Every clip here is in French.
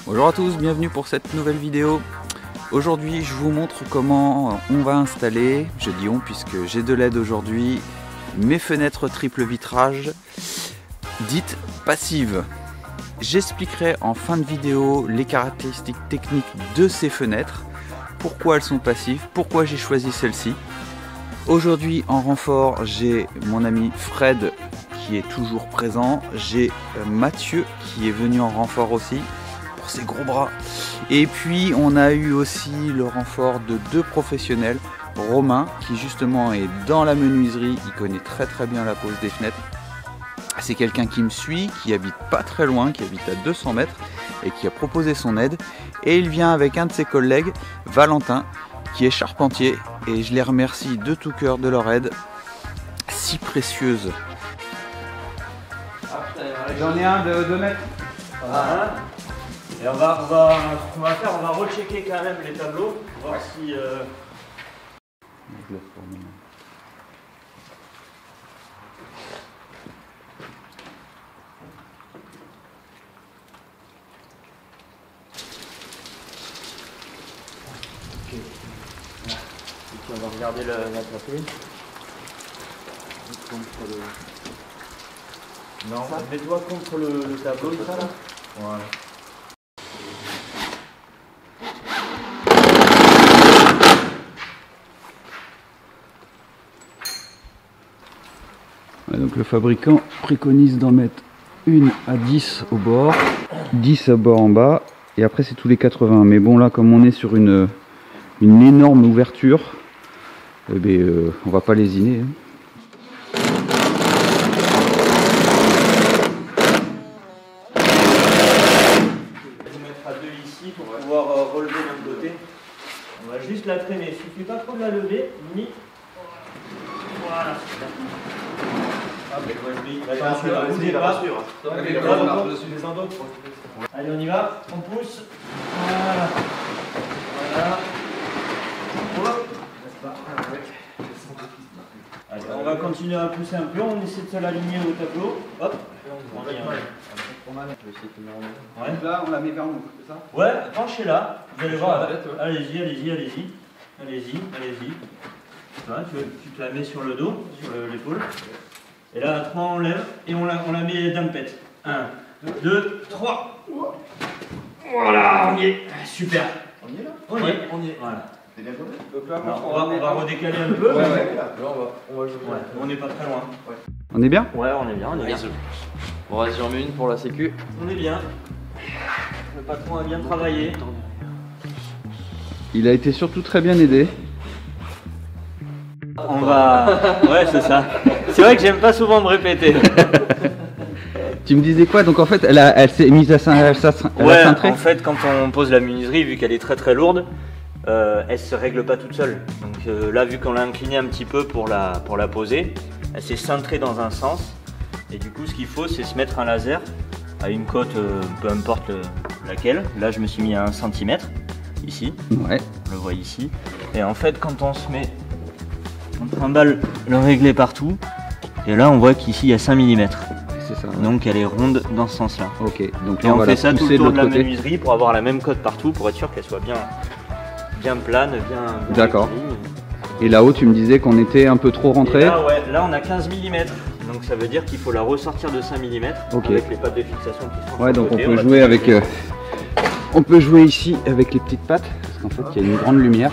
Bonjour à tous, bienvenue pour cette nouvelle vidéo. Aujourd'hui je vous montre comment on va installer, je dis on puisque j'ai de l'aide aujourd'hui, mes fenêtres triple vitrage dites passives. J'expliquerai en fin de vidéo les caractéristiques techniques de ces fenêtres, pourquoi elles sont passives, pourquoi j'ai choisi celle-ci. Aujourd'hui en renfort j'ai mon ami Fred qui est toujours présent, j'ai Mathieu qui est venu en renfort aussi pour ses gros bras, et puis on a eu aussi le renfort de deux professionnels, Romain qui justement est dans la menuiserie, il connaît très bien la pose des fenêtres. C'est quelqu'un qui me suit, qui habite pas très loin, qui habite à 200 mètres et qui a proposé son aide, et il vient avec un de ses collègues, Valentin, qui est charpentier, et je les remercie de tout cœur de leur aide si précieuse. J'en ai un de 2 mètres. Voilà. Et on va rechecker quand même les tableaux, voir si... Ok. Et puis on va regarder la tapée. Non, mets-toi contre le tableau, ça là. Voilà. Donc le fabricant préconise d'en mettre une à 10 au bord, 10 à bord en bas, et après c'est tous les 80. Mais bon, là comme on est sur une énorme ouverture, eh bien, on va pas lésiner. Pour pouvoir relever d'un côté. On va juste la traîner, il suffit pas trop de la lever, ni. Voilà. Allez, on y va, on pousse. Voilà. Voilà. Allez, on va continuer à pousser un peu, on essaie de se l'aligner au tableau. Hop. Ouais. Là on la met vers nous, c'est ça? Ouais, penchez là, vous allez voir. Allez-y. Tu te la mets sur le dos, sur l'épaule. Et là, à 3 on lève et on la met d'un pet. 1, 2, 3. Voilà, on y est. Super. On y est là? On y est. Voilà. C'est bien collé? Donc là, on va redécaler un peu. Ouais, là, on va jouer. Ouais, on n'est pas très loin. Ouais. On est bien? Ouais, on est bien. Bon, vas-y, j'en mets une pour la sécu. On est bien. Le patron a bien travaillé. Il a été surtout très bien aidé. On va... Ouais, c'est ça. C'est vrai que j'aime pas souvent me répéter. Tu me disais quoi? Donc en fait elle s'est mise à cintrer. En fait quand on pose la menuiserie, vu qu'elle est très lourde, elle se règle pas toute seule. Donc là, vu qu'on l'a inclinée un petit peu pour la poser, elle s'est cintrée dans un sens. Et du coup ce qu'il faut, c'est se mettre un laser à une cote, peu importe laquelle. Là je me suis mis à 1 cm, ici, ouais. On le voit ici. Et en fait quand on se met, on trimballe le réglé partout. Et là on voit qu'ici il y a 5 mm. C'est ça. Ouais. Donc elle est ronde dans ce sens là. Ok, donc et là, on va fait la ça tout pousser le tour de la côté. menuiserie pour avoir la même cote partout, pour être sûr qu'elle soit bien plane, bien d'accord. rectiligne. Et là-haut tu me disais qu'on était un peu trop rentré. Et là, ouais, là on a 15 mm. Donc ça veut dire qu'il faut la ressortir de 5 mm avec les pattes de fixation qui sont ouais, sur donc le côté. on peut jouer avec on peut jouer ici avec les petites pattes parce qu'en fait il y a une grande lumière.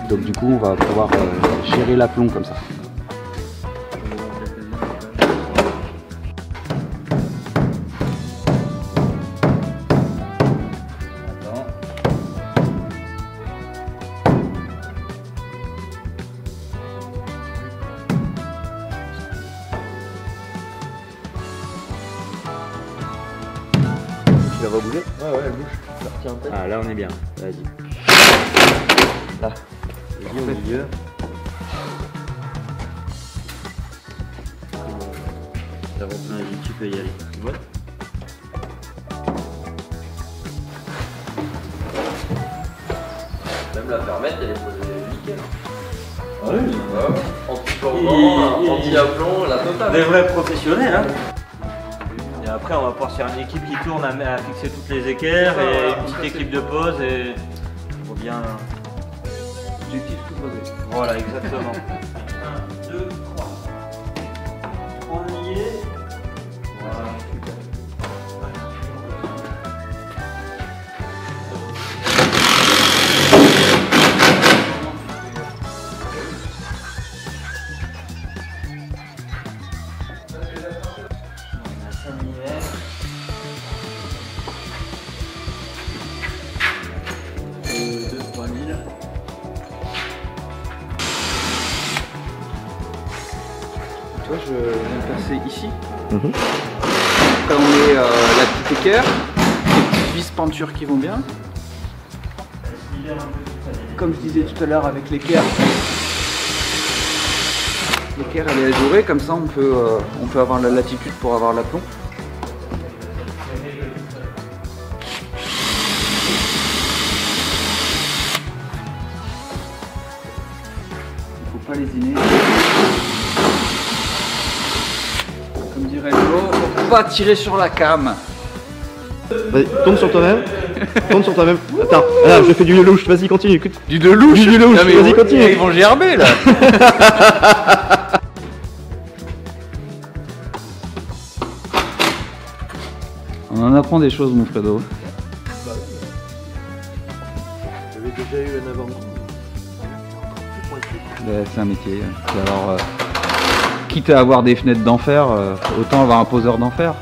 Donc du coup on va pouvoir gérer l'aplomb comme ça. Tu la vois bouger? Ouais, elle bouge. Ah, là on est bien, vas-y. Là, vas-y au milieu. Vas-y, tu peux y aller. Ouais. Même la fermette, elle est posée nickel. oui, anti-plomb, anti-aplomb, la totale. Des vrais professionnels, hein. Et après, on va pouvoir faire une équipe qui tourne à fixer toutes les équerres et une petite équipe de pause et pour bien. Objectif tout posé. Voilà, exactement. 1, 2, 3. On y est. Voilà, super. On a 5 mm. Tu vois, je viens de passer ici. Après, on met la petite équerre, les petites vis peinture qui vont bien. Comme je disais tout à l'heure avec l'équerre, l'équerre elle est ajourée, comme ça on peut avoir la latitude pour avoir l'aplomb. Il faut pas lésiner. Comme dirait Joe, faut pas tirer sur la cam. Vas-y, tourne sur toi-même. Tourne sur toi-même. Attends, là, je fais du louche. Vas-y, continue. Écoute. Du de louche. Du louche. Vas-y, continue. Ils vont gerber là. On en apprend des choses, mon Fredo. J'avais déjà eu un avant. C'est un métier. Alors, quitte à avoir des fenêtres d'enfer, autant avoir un poseur d'enfer.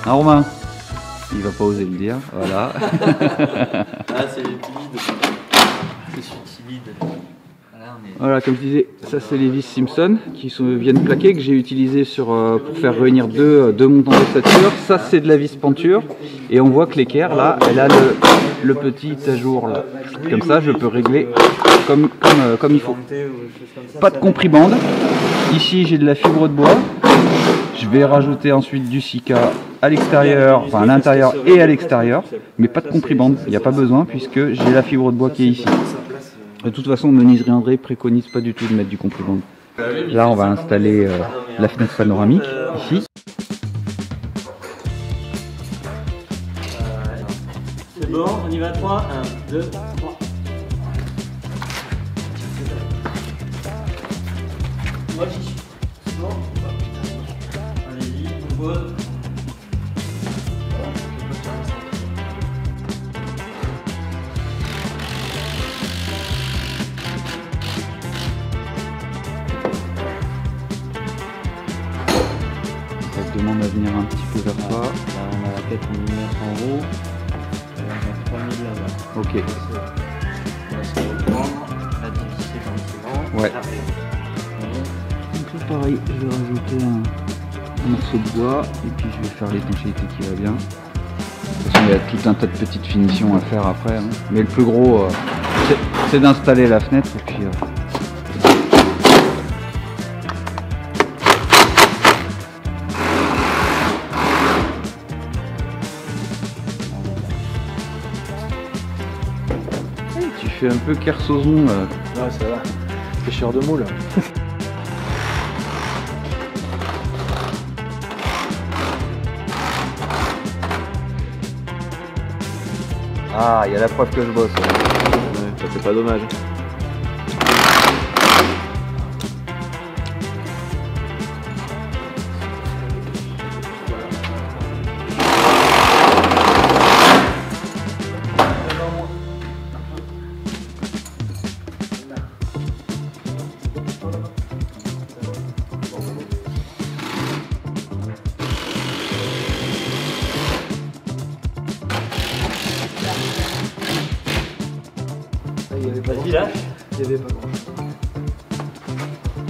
Hein, Romain? Il va pas oser le dire, voilà. Ah, c'est timide. Je suis timide. Voilà, comme je disais, ça c'est les vis Simpson qui viennent plaquer, que j'ai utilisé pour faire réunir deux montants d'ossature. Ça c'est de la vis peinture et on voit que l'équerre là, elle a le petit ajour là. Comme ça je peux régler comme il faut. Pas de compribande. Ici j'ai de la fibre de bois. Je vais rajouter ensuite du Sika à l'extérieur, enfin à l'intérieur et à l'extérieur, mais pas de compribande. Il n'y a pas besoin puisque j'ai la fibre de bois qui est ici. De toute façon, Menuiserie André préconise pas du tout de mettre du compribande. Là, on va installer la fenêtre panoramique, ici. C'est bon, on y va 3, 1, 2, 3. Moi j'y suis. C'est bon. Allez-y, on pose. Demande à venir un petit peu vers toi. Là, on a la 4 mm en haut. Et là, on a 3000 là-bas. Ok. On va se reprendre. La diviser gentiment. Ouais. Donc là, pareil, je vais rajouter un morceau de bois et puis je vais faire l'étanchéité qui va bien. De toute façon, il y a tout un tas de petites finitions à faire après. Hein. Mais le plus gros, c'est d'installer la fenêtre et puis. Tu fais un peu Kersozon là. Ah, ça va. Pêcheur de moules. Ah, il y a la preuve que je bosse. Ouais, ça fait pas dommage. Vas-y, lâche. Il y avait pas grand.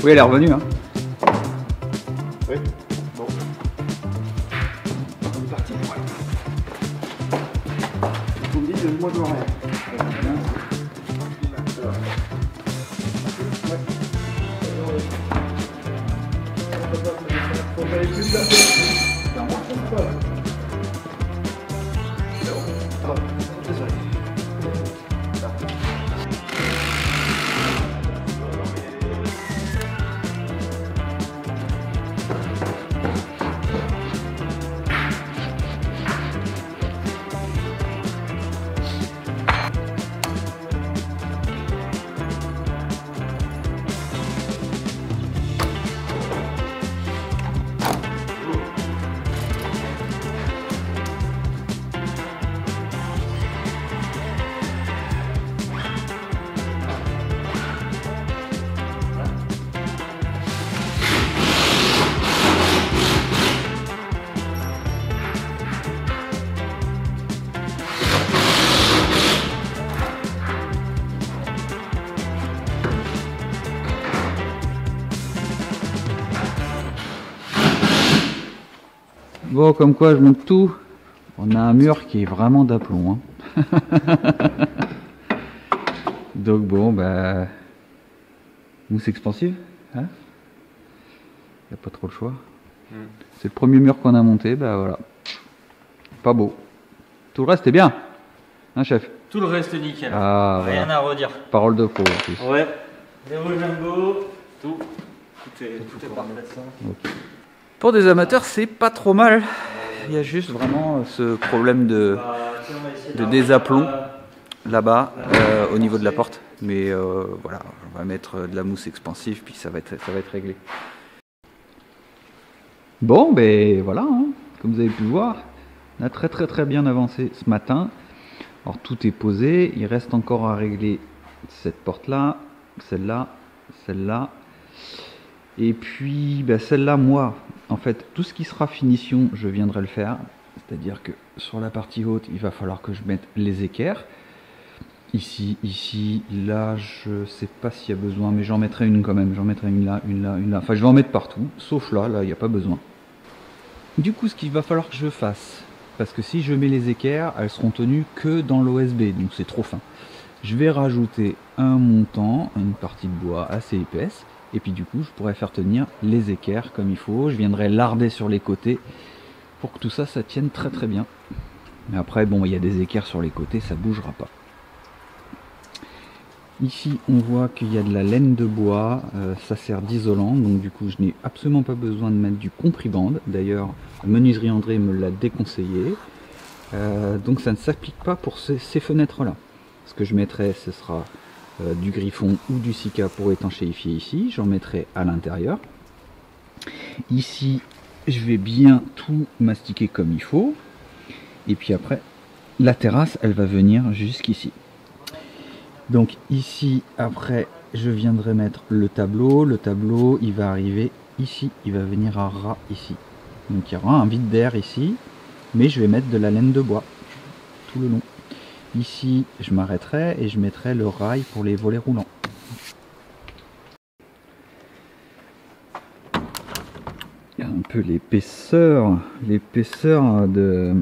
Oui, elle est revenue. Hein. Oui. Bon. On est parti. Vous me dites le mois de l'horaire. Faut pas aller plus là. Bon, comme quoi je monte tout. On a un mur qui est vraiment d'aplomb. Hein. Donc bon, bah... mousse expansive. Hein, y a pas trop le choix. C'est le premier mur qu'on a monté, bah voilà. Pas beau. Tout le reste est bien. Hein, chef? Tout le reste nickel. Ah, rien voilà. à redire. Parole de pro en plus. Ouais. Les roues jumbo, tout est parfait. Okay. Pour des amateurs, c'est pas trop mal. Il y a juste vraiment ce problème de désaplomb là-bas au niveau de la porte. Mais voilà, on va mettre de la mousse expansive puis ça va être réglé. Bon, ben voilà, hein. Comme vous avez pu voir, on a très bien avancé ce matin. Alors tout est posé, il reste encore à régler cette porte-là, celle-là, celle-là. Et puis ben, celle-là, moi, en fait, tout ce qui sera finition, je viendrai le faire. C'est-à-dire que sur la partie haute, il va falloir que je mette les équerres. Ici, là, je sais pas s'il y a besoin, mais j'en mettrai une quand même. J'en mettrai une là, une là, une là. Enfin, je vais en mettre partout, sauf là, il n'y a pas besoin. Du coup, ce qu'il va falloir que je fasse, parce que si je mets les équerres, elles seront tenues que dans l'OSB, donc c'est trop fin. Je vais rajouter un montant, une partie de bois assez épaisse, et puis du coup, je pourrais faire tenir les équerres comme il faut. Je viendrai larder sur les côtés pour que tout ça, ça tienne très bien. Mais après, bon, il y a des équerres sur les côtés, ça bougera pas. Ici, on voit qu'il y a de la laine de bois, ça sert d'isolant, donc du coup, je n'ai absolument pas besoin de mettre du compribande. D'ailleurs, la menuiserie André me l'a déconseillé. Donc ça ne s'applique pas pour ces fenêtres-là. Ce que je mettrai, ce sera du griffon ou du Sika pour étanchéifier ici. J'en mettrai à l'intérieur. Ici, je vais bien tout mastiquer comme il faut. Et puis après, la terrasse, elle va venir jusqu'ici. Donc ici, après, je viendrai mettre le tableau. Le tableau, il va arriver ici. Il va venir à ras ici. Donc il y aura un vide d'air ici. Mais je vais mettre de la laine de bois tout le long. Ici, je m'arrêterai et je mettrai le rail pour les volets roulants. Il y a un peu l'épaisseur de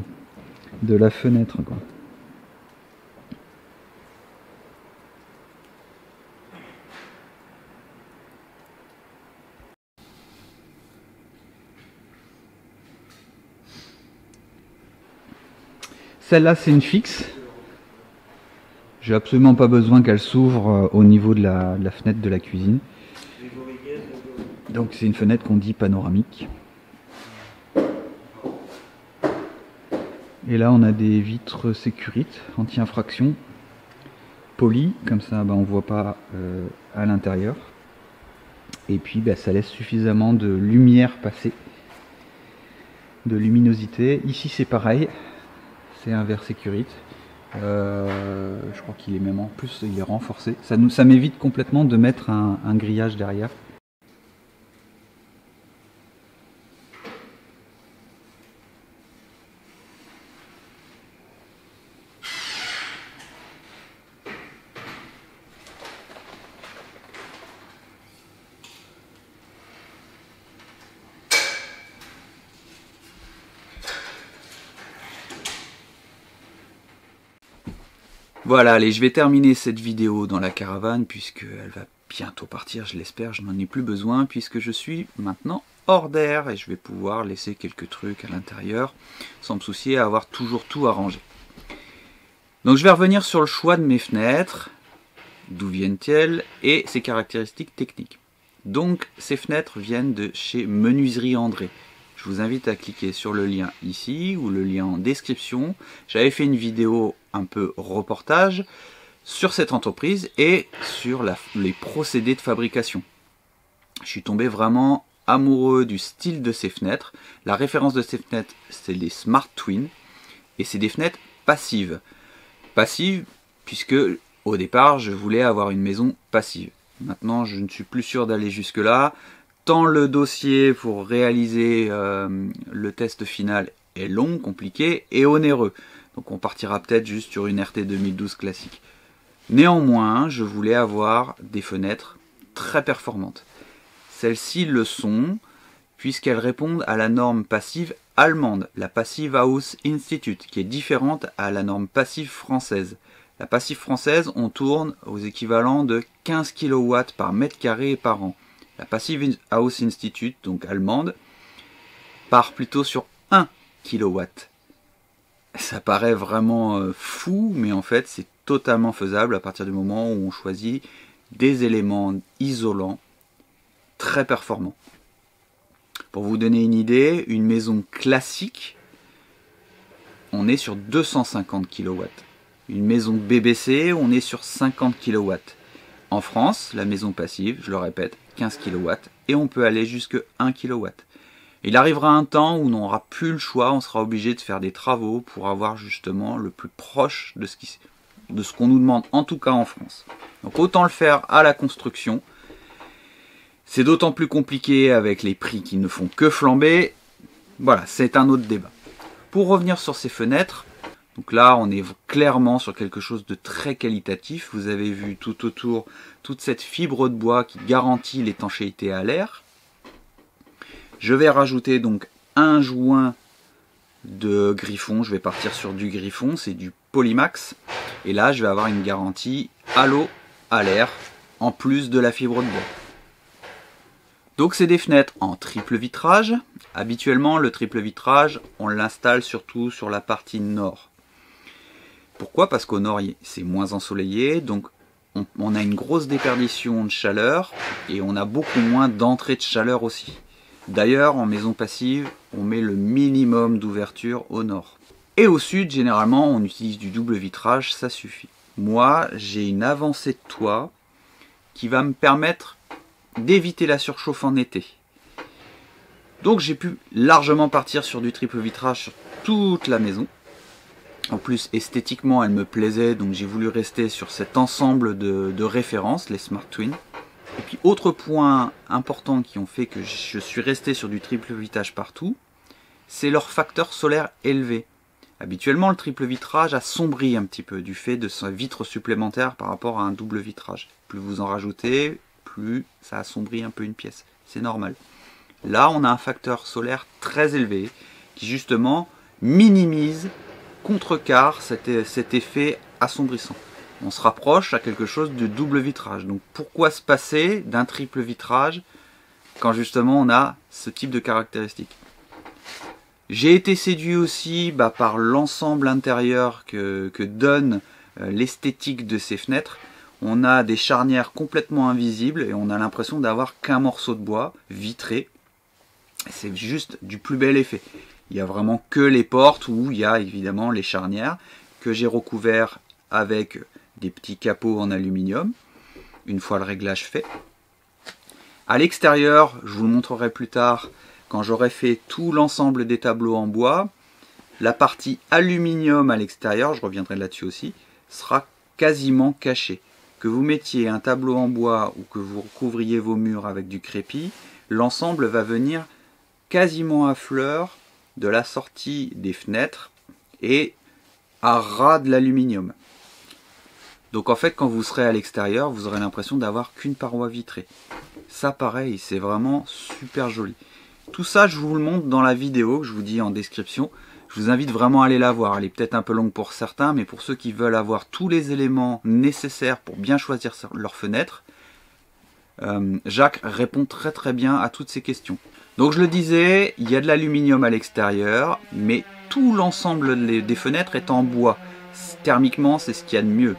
la fenêtre, quoi. Celle-là, c'est une fixe. J'ai absolument pas besoin qu'elle s'ouvre au niveau de la fenêtre de la cuisine. Donc c'est une fenêtre qu'on dit panoramique. Et là, on a des vitres sécurites anti-infraction polies, comme ça on voit pas à l'intérieur. Et puis ça laisse suffisamment de lumière passer, de luminosité. Ici c'est pareil. C'est un verre sécurite. Je crois qu'il est même en plus, il est renforcé. Ça m'évite complètement de mettre un grillage derrière. Voilà, allez, je vais terminer cette vidéo dans la caravane puisqu'elle va bientôt partir, je l'espère. Je n'en ai plus besoin puisque je suis maintenant hors d'air et je vais pouvoir laisser quelques trucs à l'intérieur sans me soucier à avoir toujours tout arrangé. Donc je vais revenir sur le choix de mes fenêtres, d'où viennent-elles et ses caractéristiques techniques. Donc ces fenêtres viennent de chez Menuiserie André. Je vous invite à cliquer sur le lien ici ou le lien en description. J'avais fait une vidéo un peu reportage sur cette entreprise et sur les procédés de fabrication. Je suis tombé vraiment amoureux du style de ces fenêtres. La référence de ces fenêtres, c'est les Smart Twin et c'est des fenêtres passives. Passives puisque au départ, je voulais avoir une maison passive. Maintenant, je ne suis plus sûr d'aller jusque-là. Tant le dossier pour réaliser le test final est long, compliqué et onéreux. Donc on partira peut-être juste sur une RT 2012 classique. Néanmoins, je voulais avoir des fenêtres très performantes. Celles-ci le sont puisqu'elles répondent à la norme passive allemande, la Passive House Institute, qui est différente à la norme passive française. La passive française, on tourne aux équivalents de 15 kW par mètre carré et par an. La Passive House Institute, donc allemande, part plutôt sur 1 kW. Ça paraît vraiment fou, mais en fait c'est totalement faisable à partir du moment où on choisit des éléments isolants très performants. Pour vous donner une idée, une maison classique, on est sur 250 kW. Une maison BBC, on est sur 50 kW. En France, la maison passive, je le répète, 15 kW, et on peut aller jusque 1 kW. Il arrivera un temps où on n'aura plus le choix, on sera obligé de faire des travaux pour avoir justement le plus proche de ce qu'on nous demande, en tout cas en France. Donc autant le faire à la construction. C'est d'autant plus compliqué avec les prix qui ne font que flamber. Voilà, c'est un autre débat. Pour revenir sur ces fenêtres, donc là on est clairement sur quelque chose de très qualitatif. Vous avez vu tout autour toute cette fibre de bois qui garantit l'étanchéité à l'air. Je vais rajouter donc un joint de griffon. Je vais partir sur du griffon, c'est du Polymax. Et là je vais avoir une garantie à l'eau, à l'air, en plus de la fibre de bois. Donc c'est des fenêtres en triple vitrage. Habituellement le triple vitrage on l'installe surtout sur la partie nord. Pourquoi? Parce qu'au nord c'est moins ensoleillé, donc on a une grosse déperdition de chaleur et on a beaucoup moins d'entrée de chaleur aussi. D'ailleurs en maison passive on met le minimum d'ouverture au nord. Et au sud généralement on utilise du double vitrage, ça suffit. Moi j'ai une avancée de toit qui va me permettre d'éviter la surchauffe en été. Donc j'ai pu largement partir sur du triple vitrage sur toute la maison. En plus esthétiquement elle me plaisait, donc j'ai voulu rester sur cet ensemble de références, les Smart Twin. Et puis autre point important qui ont fait que je suis resté sur du triple vitrage partout, c'est leur facteur solaire élevé. Habituellement le triple vitrage assombrit un petit peu du fait de sa vitre supplémentaire par rapport à un double vitrage. Plus vous en rajoutez, plus ça assombrit un peu une pièce. C'est normal. Là, on a un facteur solaire très élevé qui justement minimise, contrecarre cet effet assombrissant. On se rapproche à quelque chose de double vitrage. Donc pourquoi se passer d'un triple vitrage quand justement on a ce type de caractéristiques? J'ai été séduit aussi par l'ensemble intérieur que donne l'esthétique de ces fenêtres. On a des charnières complètement invisibles et on a l'impression d'avoir qu'un morceau de bois vitré. C'est juste du plus bel effet. Il n'y a vraiment que les portes où il y a évidemment les charnières que j'ai recouvert avec des petits capots en aluminium, une fois le réglage fait. À l'extérieur, je vous le montrerai plus tard, quand j'aurai fait tout l'ensemble des tableaux en bois, la partie aluminium à l'extérieur, je reviendrai là-dessus aussi, sera quasiment cachée. Que vous mettiez un tableau en bois ou que vous recouvriez vos murs avec du crépi, l'ensemble va venir quasiment à fleur de la sortie des fenêtres et à ras de l'aluminium. Donc en fait quand vous serez à l'extérieur, vous aurez l'impression d'avoir qu'une paroi vitrée. Ça pareil, c'est vraiment super joli. Tout ça je vous le montre dans la vidéo que je vous dis en description. Je vous invite vraiment à aller la voir. Elle est peut-être un peu longue pour certains, mais pour ceux qui veulent avoir tous les éléments nécessaires pour bien choisir leur fenêtre, Jacques répond très bien à toutes ces questions. Donc je le disais, il y a de l'aluminium à l'extérieur, mais tout l'ensemble des fenêtres est en bois. Thermiquement, c'est ce qu'il y a de mieux.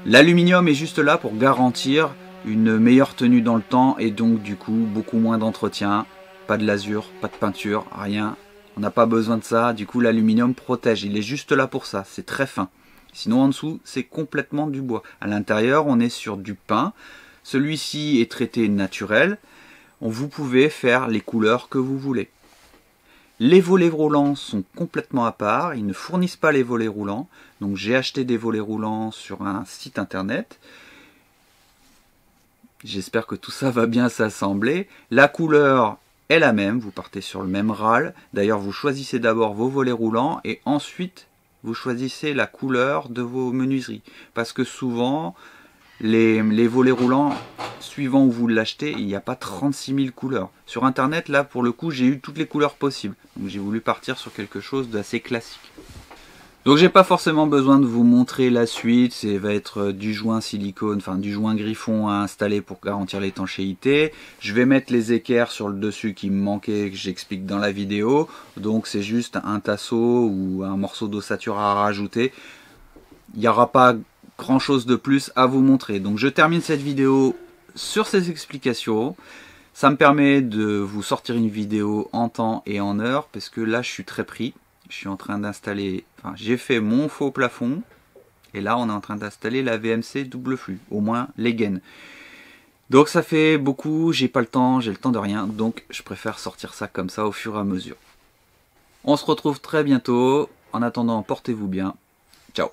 L'aluminium est juste là pour garantir une meilleure tenue dans le temps et donc du coup beaucoup moins d'entretien, pas de lasure, pas de peinture, rien. On n'a pas besoin de ça, du coup l'aluminium protège, il est juste là pour ça, c'est très fin. Sinon en dessous c'est complètement du bois. À l'intérieur on est sur du pin, celui-ci est traité naturel, vous pouvez faire les couleurs que vous voulez. Les volets roulants sont complètement à part, ils ne fournissent pas les volets roulants, donc j'ai acheté des volets roulants sur un site internet. J'espère que tout ça va bien s'assembler. La couleur est la même, vous partez sur le même râle. D'ailleurs, vous choisissez d'abord vos volets roulants et ensuite vous choisissez la couleur de vos menuiseries. Parce que souvent, les volets roulants, suivant où vous l'achetez, il n'y a pas 36 000 couleurs. Sur internet, là pour le coup, j'ai eu toutes les couleurs possibles. Donc j'ai voulu partir sur quelque chose d'assez classique. Donc j'ai pas forcément besoin de vous montrer la suite, ça va être du joint silicone, enfin du joint griffon à installer pour garantir l'étanchéité. Je vais mettre les équerres sur le dessus qui me manquaient, que j'explique dans la vidéo. Donc c'est juste un tasseau ou un morceau d'ossature à rajouter. Il n'y aura pas grand chose de plus à vous montrer. Donc je termine cette vidéo sur ces explications. Ça me permet de vous sortir une vidéo en temps et en heure, parce que là je suis très pris. Je suis en train d'installer, enfin j'ai fait mon faux plafond, et là on est en train d'installer la VMC double flux, au moins les gaines. Donc ça fait beaucoup, j'ai pas le temps, j'ai le temps de rien, donc je préfère sortir ça comme ça au fur et à mesure. On se retrouve très bientôt, en attendant portez-vous bien, ciao.